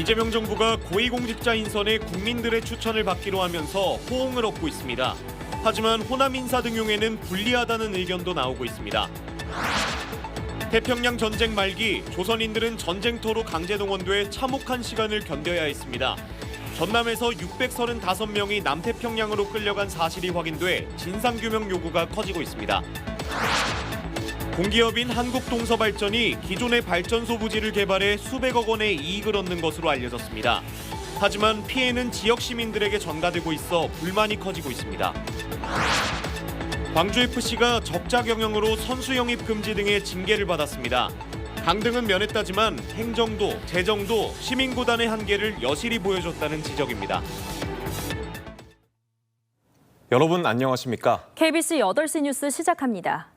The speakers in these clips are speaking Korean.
이재명 정부가 고위공직자 인선에 국민들의 추천을 받기로 하면서 호응을 얻고 있습니다. 하지만 호남 인사 등용에는 불리하다는 의견도 나오고 있습니다. 태평양 전쟁 말기 조선인들은 전쟁터로 강제동원돼 참혹한 시간을 견뎌야 했습니다. 전남에서 635명이 남태평양으로 끌려간 사실이 확인돼 진상규명 요구가 커지고 있습니다. 공기업인 한국동서발전이 기존의 발전소 부지를 개발해 수백억 원의 이익을 얻는 것으로 알려졌습니다. 하지만 피해는 지역 시민들에게 전가되고 있어 불만이 커지고 있습니다. 광주FC가 적자 경영으로 선수 영입 금지 등의 징계를 받았습니다. 강등은 면했다지만 행정도, 재정도 시민구단의 한계를 여실히 보여줬다는 지적입니다. 여러분 안녕하십니까? KBC 8시 뉴스 시작합니다.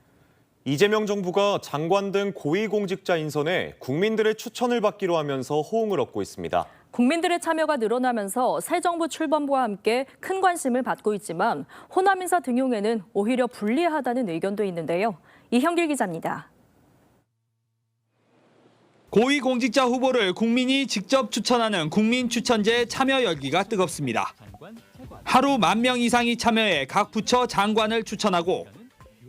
이재명 정부가 장관 등 고위공직자 인선에 국민들의 추천을 받기로 하면서 호응을 얻고 있습니다. 국민들의 참여가 늘어나면서 새 정부 출범과 함께 큰 관심을 받고 있지만 호남 인사 등용에는 오히려 불리하다는 의견도 있는데요. 이형길 기자입니다. 고위공직자 후보를 국민이 직접 추천하는 국민추천제 참여 열기가 뜨겁습니다. 하루 10,000명 이상이 참여해 각 부처 장관을 추천하고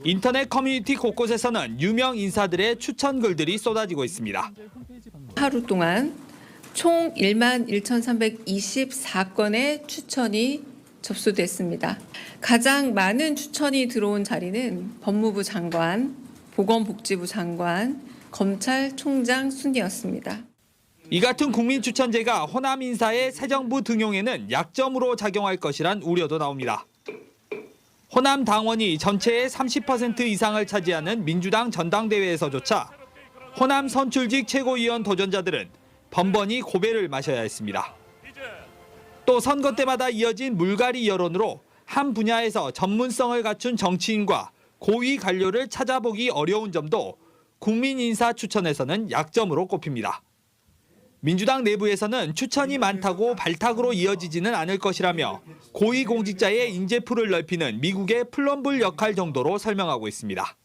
인터넷 커뮤니티 곳곳에서는 유명 인사들의 추천 글들이 쏟아지고 있습니다. 하루 동안 총 11,324건의 추천이 접수됐습니다. 가장 많은 추천이 들어온 자리는 법무부 장관, 보건복지부 장관, 검찰총장 순이었습니다. 이 같은 국민추천제가 호남 인사의 새 정부 등용에는 약점으로 작용할 것이란 우려도 나옵니다. 호남 당원이 전체의 30% 이상을 차지하는 민주당 전당대회에서조차 호남 선출직 최고위원 도전자들은 번번이 고배를 마셔야 했습니다. 또 선거 때마다 이어진 물갈이 여론으로 한 분야에서 전문성을 갖춘 정치인과 고위 관료를 찾아보기 어려운 점도 국민 인사 추천에서는 약점으로 꼽힙니다. 민주당 내부에서는 추천이 많다고 발탁으로 이어지지는 않을 것이라며 고위공직자의 인재풀을 넓히는 미국의 플럼블 역할 정도로 설명하고 있습니다.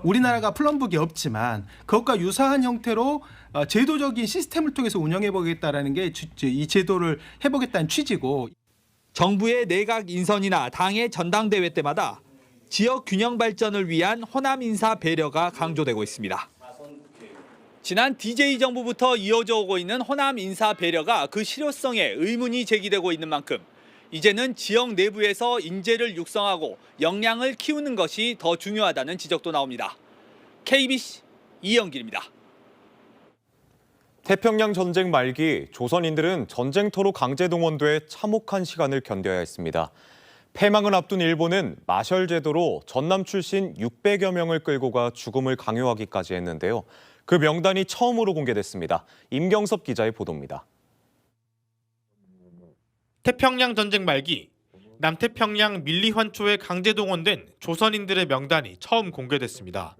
우리나라가 플럼북이 없지만 그것과 유사한 형태로 제도적인 시스템을 통해서 운영해보겠다라는 게 이 제도를 해보겠다는 취지고, 정부의 내각 인선이나 당의 전당대회 때마다 지역 균형 발전을 위한 호남 인사 배려가 강조되고 있습니다. 지난 DJ 정부부터 이어져 오고 있는 호남 인사 배려가 그 실효성에 의문이 제기되고 있는 만큼 이제는 지역 내부에서 인재를 육성하고 역량을 키우는 것이 더 중요하다는 지적도 나옵니다. KBC 이영길입니다. 태평양 전쟁 말기 조선인들은 전쟁터로 강제동원돼 참혹한 시간을 견뎌야 했습니다. 패망을 앞둔 일본은 마셜 제도로 전남 출신 600여 명을 끌고 가 죽음을 강요하기까지 했는데요. 그 명단이 처음으로 공개됐습니다. 임경섭 기자의 보도입니다. 태평양 전쟁 말기 남태평양 밀리환초에 강제동원된 조선인들의 명단이 처음 공개됐습니다.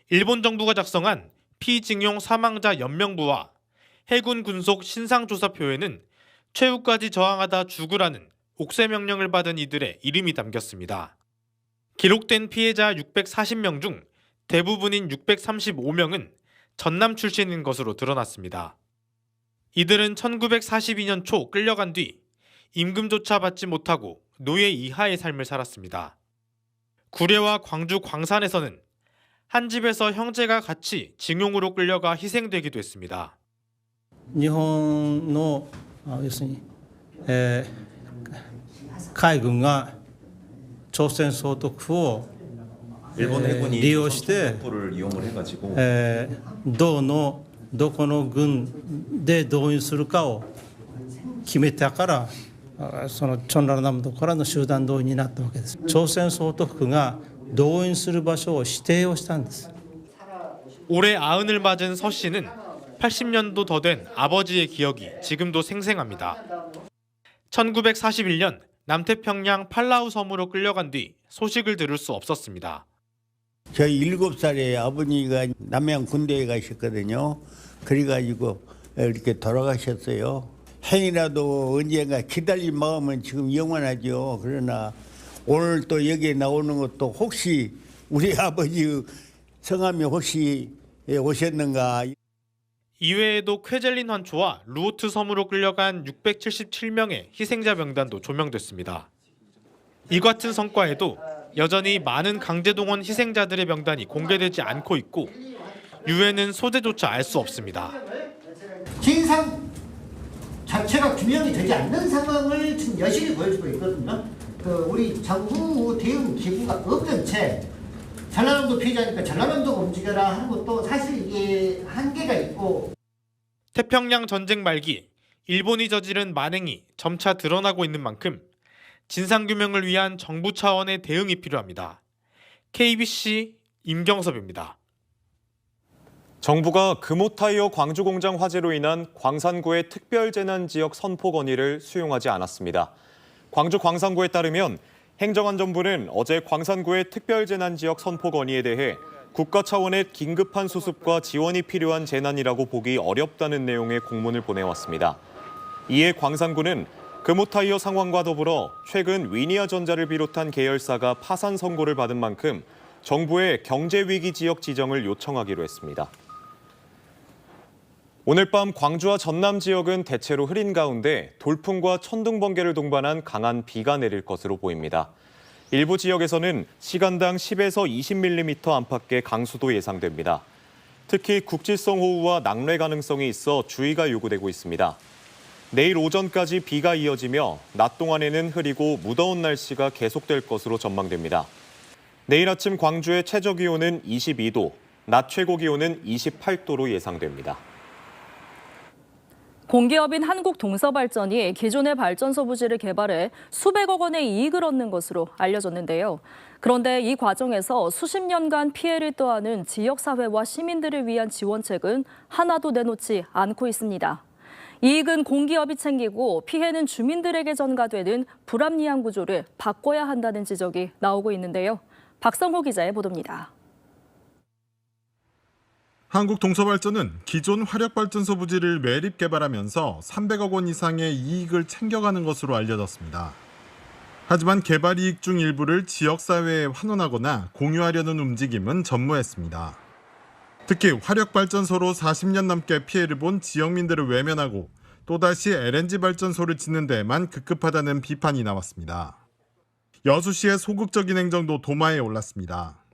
일본 정부가 작성한 피징용 사망자 연명부와 해군 군속 신상조사표에는 최후까지 저항하다 죽으라는 옥새 명령을 받은 이들의 이름이 담겼습니다. 기록된 피해자 640명 중 대부분인 635명은 전남 출신인 것으로 드러났습니다. 이들은 1942년 초 끌려간 뒤 임금조차 받지 못하고 노예 이하의 삶을 살았습니다. 구례와 광주 광산에서는 한 집에서 형제가 같이 징용으로 끌려가 희생되기도 했습니다. 일본의 海軍が朝鮮総督を 일본 해군이 利用して 를 이용을 해가지고 どこの軍で動員するかを決めたからそのチョンラルナムドからの集団動員になったわけです。朝鮮総督府が動員する場所を指定をしたんです。 올해 90을 맞은 서 씨는 80년도 더 된 아버지의 기억이 지금도 생생합니다. 1941년 남태평양 팔라우 섬으로 끌려간 뒤 소식을 들을 수 없었습니다. 저희 7살에 아버지가 남양 군대에 가셨거든요. 그래가지고 이렇게 돌아가셨어요. 행이라도 언젠가 기다릴 마음은 지금 영원하죠. 그러나 오늘 또 여기에 나오는 것도 혹시 우리 아버지 성함이 혹시 오셨는가. 이외에도 쾌젤린 환초와 루오트 섬으로 끌려간 677명의 희생자 명단도 조명됐습니다. 이 같은 성과에도 여전히 많은 강제동원 희생자들의 명단이 공개되지 않고 있고 유엔은 소재조차 알 수 없습니다. 진상 자체가 규명이 되지 않는 상황을 지금 여실히 보여주고 있거든요. 우리 정부 대응 기구가 없던 채 전라남도 피해자니까 전라남도 움직여라 하는 것도 사실 이게 한계가 있고. 태평양 전쟁 말기 일본이 저지른 만행이 점차 드러나고 있는 만큼 진상규명을 위한 정부 차원의 대응이 필요합니다. KBC 임경섭입니다. 정부가 금호타이어 광주공장 화재로 인한 광산구의 특별재난지역 선포 건의를 수용하지 않았습니다. 광주 광산구에 따르면 행정안전부는 어제 광산구의 특별재난지역 선포 건의에 대해 국가 차원의 긴급한 수습과 지원이 필요한 재난이라고 보기 어렵다는 내용의 공문을 보내왔습니다. 이에 광산구는 금호타이어 상황과 더불어 최근 위니아전자를 비롯한 계열사가 파산 선고를 받은 만큼 정부의 경제위기 지역 지정을 요청하기로 했습니다. 오늘 밤 광주와 전남 지역은 대체로 흐린 가운데 돌풍과 천둥 번개를 동반한 강한 비가 내릴 것으로 보입니다. 일부 지역에서는 시간당 10에서 20mm 안팎의 강수도 예상됩니다. 특히 국지성 호우와 낙뢰 가능성이 있어 주의가 요구되고 있습니다. 내일 오전까지 비가 이어지며 낮 동안에는 흐리고 무더운 날씨가 계속될 것으로 전망됩니다. 내일 아침 광주의 최저 기온은 22도, 낮 최고 기온은 28도로 예상됩니다. 공기업인 한국동서발전이 기존의 발전소 부지를 개발해 수백억 원의 이익을 얻는 것으로 알려졌는데요. 그런데 이 과정에서 수십 년간 피해를 떠안은 지역사회와 시민들을 위한 지원책은 하나도 내놓지 않고 있습니다. 이익은 공기업이 챙기고 피해는 주민들에게 전가되는 불합리한 구조를 바꿔야 한다는 지적이 나오고 있는데요. 박성호 기자의 보도입니다. 한국동서발전은 기존 화력발전소 부지를 매립 개발하면서 300억 원 이상의 이익을 챙겨가는 것으로 알려졌습니다. 하지만 개발 이익 중 일부를 지역사회에 환원하거나 공유하려는 움직임은 전무했습니다. 특히 화력발전소로 40년 넘게 피해를 본 지역민들을 외면하고 또다시 LNG 발전소를 짓는 데에만 급급하다는 비판이 나왔습니다. 여수시의 소극적인 행정도 도마에 올랐습니다.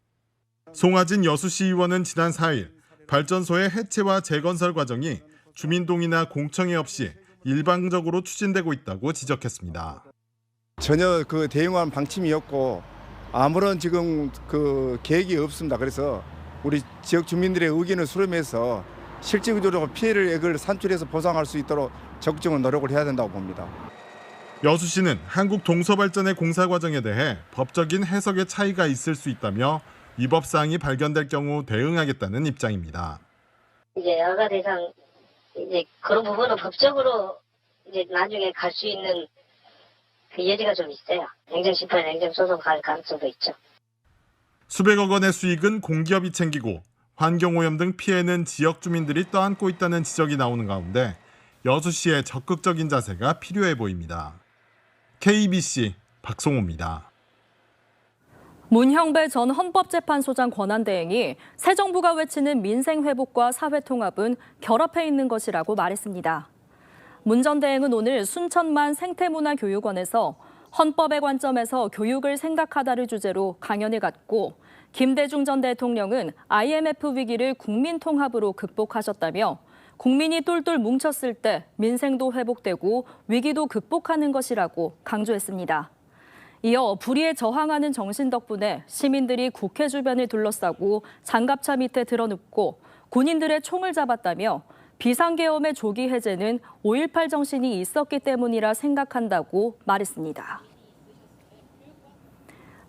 송하진 여수시 의원은 지난 4일 발전소의 해체와 재건설 과정이 주민동의나 공청회 없이 일방적으로 추진되고 있다고 지적했습니다. 전혀 대응한 방침이었고 아무런 지금 계획이 없습니다. 그래서 우리 지역 주민들의 의견을 수렴해서 실질적으로 피해액을 산출해서 보상할 수 있도록 적극적인 노력을 해야 된다고 봅니다. 여수시는 한국동서발전의 공사 과정에 대해 법적인 해석의 차이가 있을 수 있다며 위법 사항이 발견될 경우 대응하겠다는 입장입니다. 이제 여가 대상 그런 부분은 법적으로 나중에 갈 수 있는 그 여지가 좀 있어요. 행정심판, 행정소송 갈 가능성도 있죠. 수백억 원의 수익은 공기업이 챙기고 환경오염 등 피해는 지역 주민들이 떠안고 있다는 지적이 나오는 가운데 여수시의 적극적인 자세가 필요해 보입니다. KBC 박성호입니다. 문형배 전 헌법재판소장 권한대행이 새 정부가 외치는 민생회복과 사회통합은 결합해 있는 것이라고 말했습니다. 문 전 대행은 오늘 순천만 생태문화교육원에서 헌법의 관점에서 교육을 생각하다를 주제로 강연을 갖고 김대중 전 대통령은 IMF 위기를 국민통합으로 극복하셨다며 국민이 똘똘 뭉쳤을 때 민생도 회복되고 위기도 극복하는 것이라고 강조했습니다. 이어 불의에 저항하는 정신 덕분에 시민들이 국회 주변을 둘러싸고 장갑차 밑에 들어눕고 군인들의 총을 잡았다며 비상계엄의 조기 해제는 5.18 정신이 있었기 때문이라 생각한다고 말했습니다.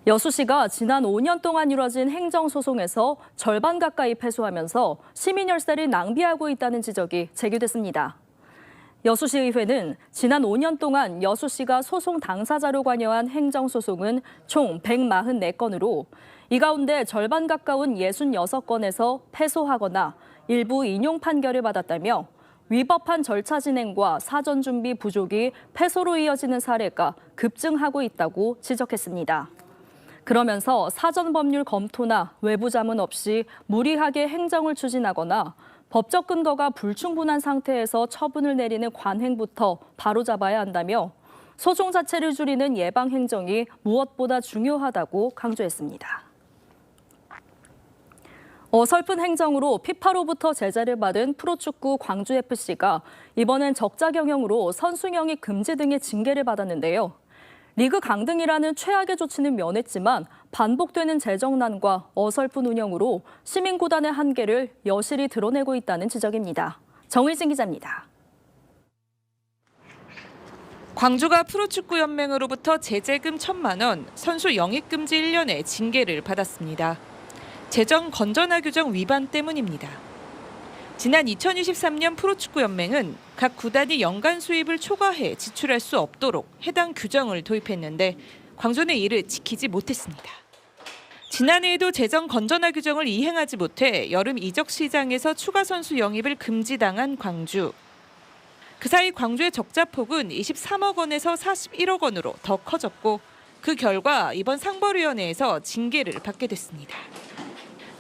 여수시가 지난 5년 동안 이뤄진 행정소송에서 절반 가까이 패소하면서 시민 열세를 낭비하고 있다는 지적이 제기됐습니다. 여수시의회는 지난 5년 동안 여수시가 소송 당사자로 관여한 행정소송은 총 144건으로 이 가운데 절반 가까운 66건에서 패소하거나 일부 인용 판결을 받았다며 위법한 절차 진행과 사전 준비 부족이 패소로 이어지는 사례가 급증하고 있다고 지적했습니다. 그러면서 사전 법률 검토나 외부 자문 없이 무리하게 행정을 추진하거나 법적 근거가 불충분한 상태에서 처분을 내리는 관행부터 바로잡아야 한다며 소송 자체를 줄이는 예방 행정이 무엇보다 중요하다고 강조했습니다. 어설픈 행정으로 피파로부터 제재를 받은 프로축구 광주FC가 이번엔 적자 경영으로 선수 영입 금지 등의 징계를 받았는데요. 리그 강등이라는 최악의 조치는 면했지만 반복되는 재정난과 어설픈 운영으로 시민구단의 한계를 여실히 드러내고 있다는 지적입니다. 정의진 기자입니다. 광주가 프로축구연맹으로부터 제재금 1,000만 원, 선수 영입금지 1년의 징계를 받았습니다. 재정 건전화 규정 위반 때문입니다. 지난 2023년 프로축구연맹은 각 구단이 연간 수입을 초과해 지출할 수 없도록 해당 규정을 도입했는데 광주는 이를 지키지 못했습니다. 지난해에도 재정 건전화 규정을 이행하지 못해 여름 이적 시장에서 추가 선수 영입을 금지당한 광주. 그 사이 광주의 적자폭은 23억 원에서 41억 원으로 더 커졌고 그 결과 이번 상벌위원회에서 징계를 받게 됐습니다.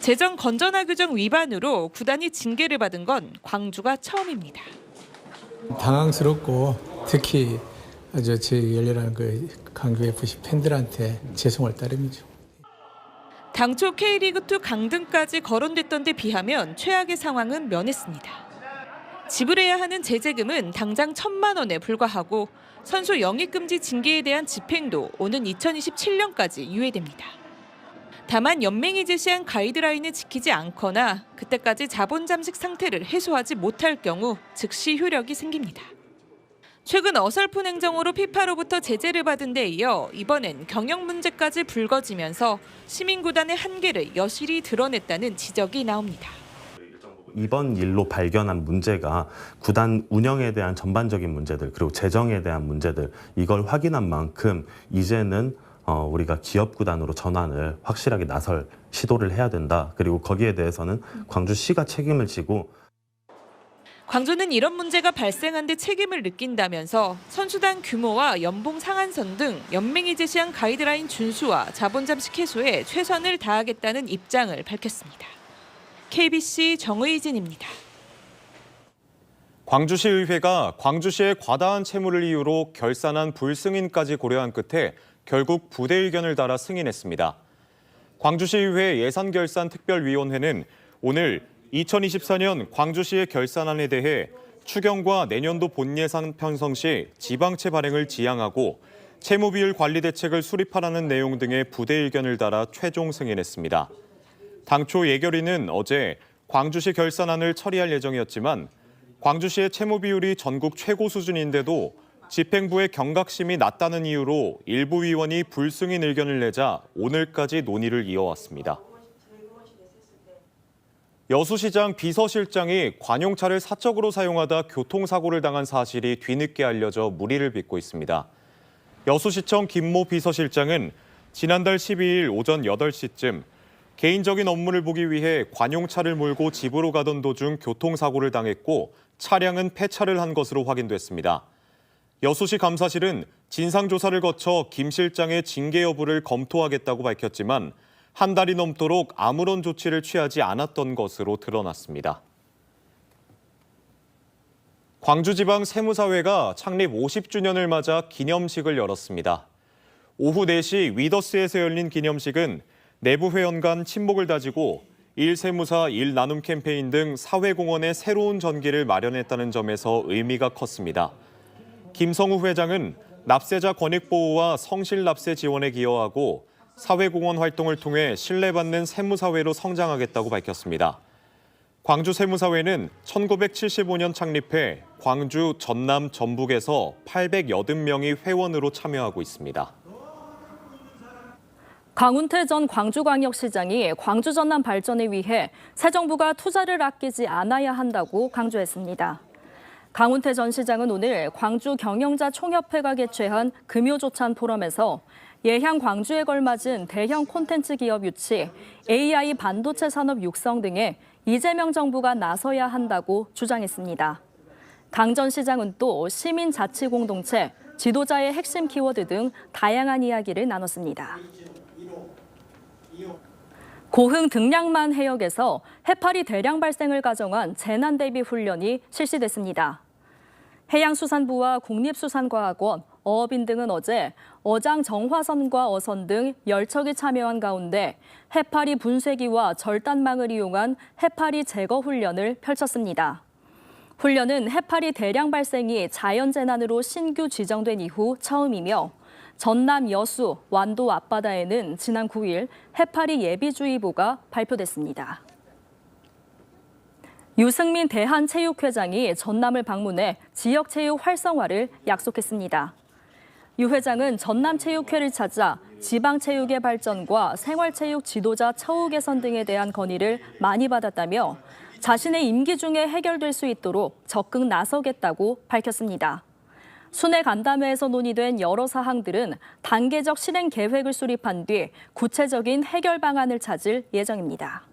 재정 건전화 규정 위반으로 구단이 징계를 받은 건 광주가 처음입니다. 당황스럽고 특히 저희 열렬한 광주FC 팬들한테 죄송할 따름이죠. 당초 K리그2 강등까지 거론됐던 데 비하면 최악의 상황은 면했습니다. 지불해야 하는 제재금은 당장 1,000만 원에 불과하고 선수 영입금지 징계에 대한 집행도 오는 2027년까지 유예됩니다. 다만 연맹이 제시한 가이드라인을 지키지 않거나 그때까지 자본 잠식 상태를 해소하지 못할 경우 즉시 효력이 생깁니다. 최근 어설픈 행정으로 피파로부터 제재를 받은 데 이어 이번엔 경영 문제까지 불거지면서 시민구단의 한계를 여실히 드러냈다는 지적이 나옵니다. 이번 일로 발견한 문제가 구단 운영에 대한 전반적인 문제들 그리고 재정에 대한 문제들 이걸 확인한 만큼 이제는 우리가 기업 구단으로 전환을 확실하게 나설 시도를 해야 된다. 그리고 거기에 대해서는 광주시가 책임을 지고 광주는 이런 문제가 발생한 데 책임을 느낀다면서 선수단 규모와 연봉 상한선 등 연맹이 제시한 가이드라인 준수와 자본 잠식 해소에 최선을 다하겠다는 입장을 밝혔습니다. KBC 정의진입니다. 광주시의회가 광주시의 과다한 채무를 이유로 결산한 불승인까지 고려한 끝에 결국 부대 의견을 달아 승인했습니다. 광주시의회 예산결산특별위원회는 오늘 2024년 광주시의 결산안에 대해 추경과 내년도 본예산 편성 시 지방채 발행을 지향하고 채무비율 관리 대책을 수립하라는 내용 등의 부대 의견을 달아 최종 승인했습니다. 당초 예결위는 어제 광주시 결산안을 처리할 예정이었지만 광주시의 채무 비율이 전국 최고 수준인데도 집행부의 경각심이 낮다는 이유로 일부 위원이 불승인 의견을 내자 오늘까지 논의를 이어왔습니다. 여수시장 비서실장이 관용차를 사적으로 사용하다 교통사고를 당한 사실이 뒤늦게 알려져 물의를 빚고 있습니다. 여수시청 김모 비서실장은 지난달 12일 오전 8시쯤 개인적인 업무를 보기 위해 관용차를 몰고 집으로 가던 도중 교통사고를 당했고 차량은 폐차를 한 것으로 확인됐습니다. 여수시 감사실은 진상조사를 거쳐 김 실장의 징계 여부를 검토하겠다고 밝혔지만 한 달이 넘도록 아무런 조치를 취하지 않았던 것으로 드러났습니다. 광주지방세무사회가 창립 50주년을 맞아 기념식을 열었습니다. 오후 4시 위더스에서 열린 기념식은 내부 회원 간 친목을 다지고 1세무사 1나눔 캠페인 등 사회공헌의 새로운 전기를 마련했다는 점에서 의미가 컸습니다. 김성우 회장은 납세자 권익보호와 성실납세 지원에 기여하고 사회공헌 활동을 통해 신뢰받는 세무사회로 성장하겠다고 밝혔습니다. 광주세무사회는 1975년 창립해 광주, 전남, 전북에서 880명이 회원으로 참여하고 있습니다. 강운태 전 광주광역시장이 광주 전남 발전에 위해 새 정부가 투자를 아끼지 않아야 한다고 강조했습니다. 강운태 전 시장은 오늘 광주 경영자 총협회가 개최한 금요조찬 포럼에서 예향 광주에 걸맞은 대형 콘텐츠 기업 유치, AI 반도체 산업 육성 등에 이재명 정부가 나서야 한다고 주장했습니다. 강 전 시장은 또 시민 자치 공동체, 지도자의 핵심 키워드 등 다양한 이야기를 나눴습니다. 고흥 등량만 해역에서 해파리 대량 발생을 가정한 재난 대비 훈련이 실시됐습니다. 해양수산부와 국립수산과학원, 어업인 등은 어제 어장 정화선과 어선 등 10척이 참여한 가운데 해파리 분쇄기와 절단망을 이용한 해파리 제거 훈련을 펼쳤습니다. 훈련은 해파리 대량 발생이 자연재난으로 신규 지정된 이후 처음이며 전남 여수, 완도 앞바다에는 지난 9일 해파리 예비주의보가 발표됐습니다. 유승민 대한체육회장이 전남을 방문해 지역체육 활성화를 약속했습니다. 유 회장은 전남체육회를 찾아 지방체육의 발전과 생활체육 지도자 처우 개선 등에 대한 건의를 많이 받았다며 자신의 임기 중에 해결될 수 있도록 적극 나서겠다고 밝혔습니다. 순회 간담회에서 논의된 여러 사항들은 단계적 실행 계획을 수립한 뒤 구체적인 해결 방안을 찾을 예정입니다.